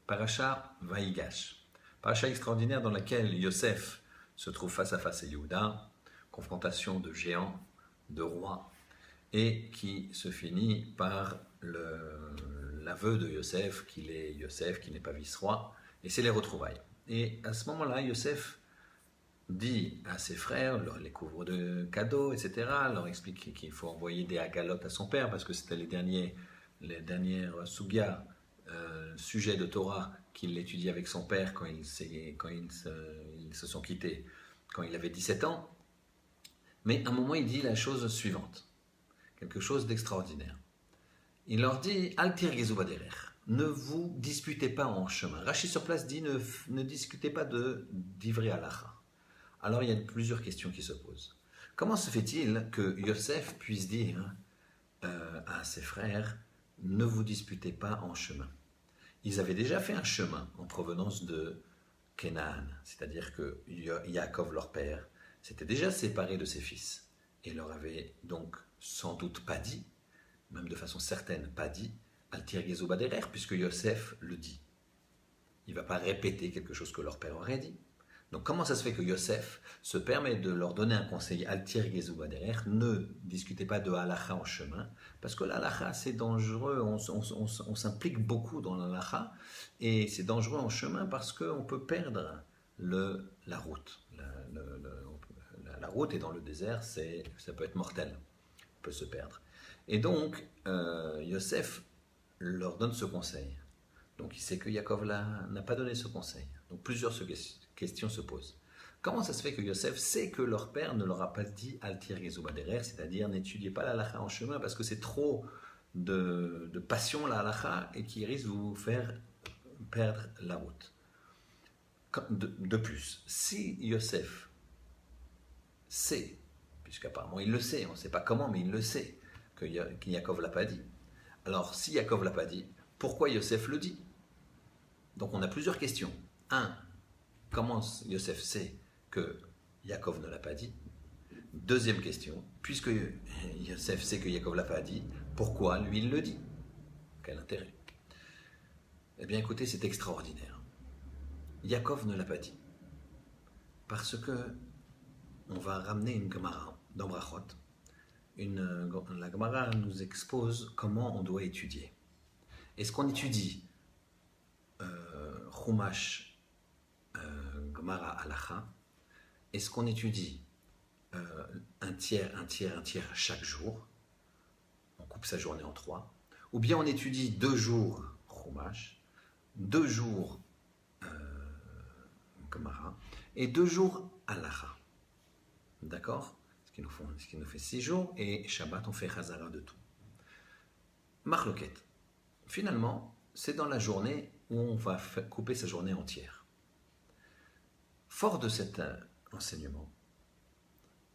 Paracha Vaïgash. Paracha extraordinaire dans laquelle Yosef se trouve face à face à Yehuda, confrontation de géants, de rois, et qui se finit par l'aveu de Yosef qu'il est Yosef, qui n'est pas vice-roi, et c'est les retrouvailles. Et à ce moment-là, Yosef dit à ses frères, les couvre de cadeaux, etc., leur explique qu'il faut envoyer des agalotes à son père, parce que c'était les dernières sugyas, sujets de Torah qu'il étudie avec son père quand ils se sont quittés, quand il avait 17 ans. Mais à un moment, il dit la chose suivante, quelque chose d'extraordinaire. Il leur dit « Al tirgezu baderer » ne vous disputez pas en chemin. Rachi sur place dit ne discutez pas d'ivrei halacha. Alors il y a plusieurs questions qui se posent. Comment se fait-il que Yosef puisse dire à ses frères « Ne vous disputez pas en chemin » Ils avaient déjà fait un chemin en provenance de Canaan, c'est-à-dire que Yaakov, leur père, s'était déjà séparé de ses fils et leur avait donc sans doute pas dit, même de façon certaine pas dit, Al tirgezu baderer, puisque Yosef le dit. Il ne va pas répéter quelque chose que leur père aurait dit. Donc comment ça se fait que Yosef se permet de leur donner un conseil Al tirgezu baderer, ne discutez pas de halacha en chemin, parce que l'halacha c'est dangereux, on s'implique beaucoup dans l'halacha, et c'est dangereux en chemin parce qu'on peut perdre la route. La route est dans le désert, ça peut être mortel, on peut se perdre. Et donc Yosef leur donne ce conseil. Donc il sait que Yaakov n'a pas donné ce conseil. Donc plusieurs questions se posent. Comment ça se fait que Yosef sait que leur père ne leur a pas dit Al tirgezu baderer, c'est-à-dire n'étudiez pas la halacha en chemin parce que c'est trop de passion la halacha et qui risque de vous faire perdre la route. De plus, si Yosef sait, puisqu'apparemment il le sait, on ne sait pas comment, mais il le sait, que Yaakov ne l'a pas dit. Alors si Yaakov ne l'a pas dit, pourquoi Yosef le dit? Donc on a plusieurs questions. 1. Comment Yosef sait que Yaakov ne l'a pas dit? Deuxième question, puisque Yosef sait que Yaakov ne l'a pas dit, pourquoi lui il le dit? Quel intérêt? Eh bien écoutez, c'est extraordinaire. Yaakov ne l'a pas dit. Parce que on va ramener une Gemara dans Brachot. La Gemara nous expose comment on doit étudier. Est-ce qu'on étudie Chumash, Gemara, Halacha? Est-ce qu'on étudie un tiers chaque jour? On coupe sa journée en 3. Ou bien on étudie 2 jours Chumash, 2 jours Gemara et 2 jours Halacha. D'accord? Ce qui nous fait 6 jours, et Shabbat, on fait Chazara de tout. Marloquet. Finalement, c'est dans la journée où on va couper sa journée entière. Fort de cet enseignement,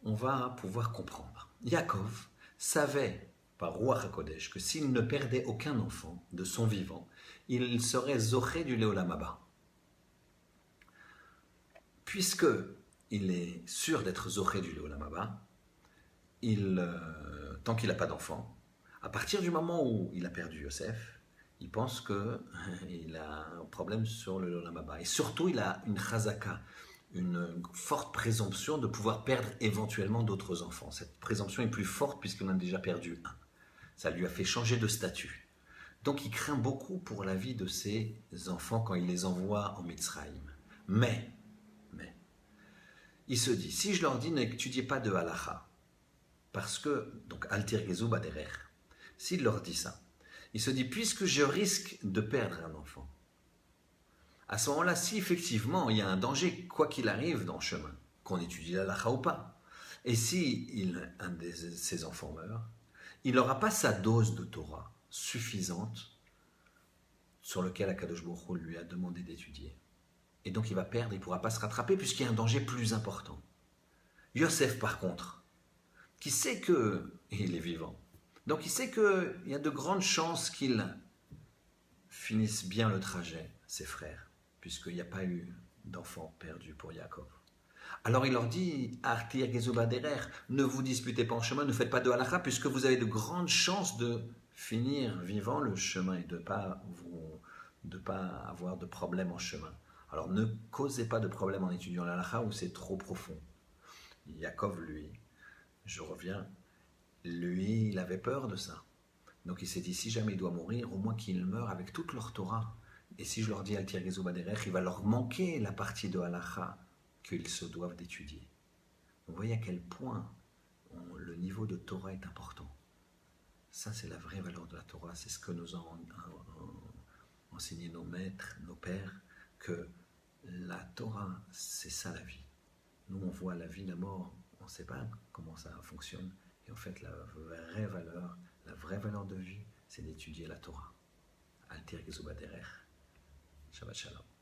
on va pouvoir comprendre. Yaakov savait, par Ruach HaKodesh, que s'il ne perdait aucun enfant de son vivant, il serait zoché du Leolam Haba. Puisque il est sûr d'être zoché du Leolam Haba, tant qu'il n'a pas d'enfant, à partir du moment où il a perdu Yosef, il pense qu'il a un problème sur le Leolam Haba. Et surtout, il a une chazaka, une forte présomption de pouvoir perdre éventuellement d'autres enfants. Cette présomption est plus forte puisqu'il en a déjà perdu un. Ça lui a fait changer de statut. Donc il craint beaucoup pour la vie de ses enfants quand il les envoie en Mitzrayim. Mais, il se dit, si je leur dis n'étudiez pas de halacha, parce que, donc, Al tirgezu baderer, s'il leur dit ça, il se dit, puisque je risque de perdre un enfant, à ce moment-là, si effectivement il y a un danger, quoi qu'il arrive dans le chemin, qu'on étudie l'halacha ou pas, et si un de ses enfants meurt, il n'aura pas sa dose de Torah suffisante sur lequel Akadosh Baruch Hu lui a demandé d'étudier. Et donc il va perdre, il ne pourra pas se rattraper puisqu'il y a un danger plus important. Yosef, par contre, qui sait qu'il est vivant, donc il sait qu'il y a de grandes chances qu'il finisse bien le trajet, ses frères, puisqu'il n'y a pas eu d'enfant perdu pour Yaakov. Alors il leur dit, Al tirgezu baderer, ne vous disputez pas en chemin, ne faites pas de halacha, puisque vous avez de grandes chances de finir vivant le chemin et de ne pas vous de ne pas avoir de problème en chemin. Alors ne causez pas de problème en étudiant l'halakha où c'est trop profond. Yaakov, lui, je reviens, lui, il avait peur de ça. Donc il s'est dit, si jamais il doit mourir, au moins qu'il meure avec toute leur Torah. Et si je leur dis Al Tirgizou Baderech, il va leur manquer la partie de halakha qu'ils se doivent d'étudier. Vous voyez à quel point le niveau de Torah est important. Ça, c'est la vraie valeur de la Torah. C'est ce que nous ont enseigné nos maîtres, nos pères, que la Torah, c'est ça la vie. Nous, on voit la vie, la mort, on ne sait pas comment ça fonctionne. Et en fait, la vraie valeur de vie, c'est d'étudier la Torah. Al Tirgizou Baderech. Shabbat Shalom.